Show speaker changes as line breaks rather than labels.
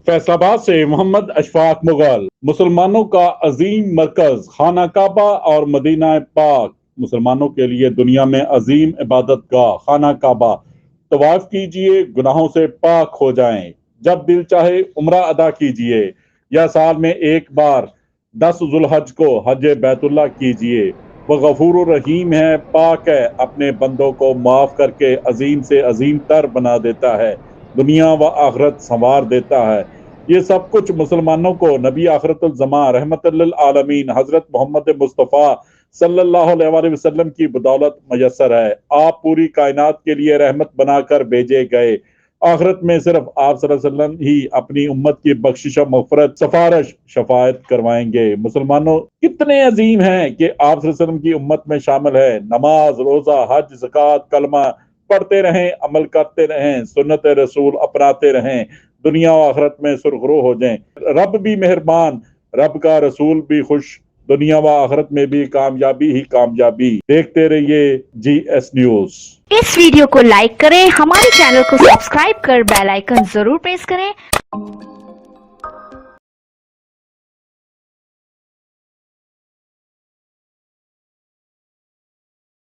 फैसलाबाद से मोहम्मद अशफाक मुगल। मुसलमानों का अजीम मरकज खाना काबा और मदीना पाक। मुसलमानों के लिए दुनिया में अजीम इबादत गाह खाना काबा। तवाफ कीजिए, गुनाहों से पाक हो जाएं। जब दिल चाहे उम्रा अदा कीजिए, या साल में एक बार 10 जुल्हज को हज बैतुल्लाह कीजिए। वो गफूर रहीम है, पाक है, अपने बंदों को माफ करके अजीम से अजीम तर बना देता है, दुनिया व आखिरत संवार देता है। ये सब कुछ मुसलमानों को नबी आखिरतुल ज़मा रहमतुल लिल आलमीन हजरत मोहम्मद मुस्तफ़ा सल्लल्लाहु अलैहि वसल्लम की बदौलत मयसर है। आप पूरी कायनात के लिए रहमत बनाकर भेजे गए। आखिरत में सिर्फ आप सल्लल्लाहु अलैहि वसल्लम ही अपनी उम्मत की बख्शिश मग़फ़िरत सफारश शफायत करवाएंगे। मुसलमानों कितने अजीम हैं कि आप सल्लल्लाहु अलैहि वसल्लम की उम्मत में शामिल है। नमाज, रोजा, हज, ज़कात, कलमा पढ़ते रहें, अमल करते रहें, सुन्नत रसूल अपनाते रहें, दुनिया और आखिरत में सुरखरू हो जाएं। रब भी मेहरबान, रब का रसूल भी खुश, दुनिया व आखिरत में भी कामयाबी ही कामयाबी। देखते रहिए GS न्यूज।
इस वीडियो को लाइक करें, हमारे चैनल को सब्सक्राइब कर बेल आइकन जरूर प्रेस करें।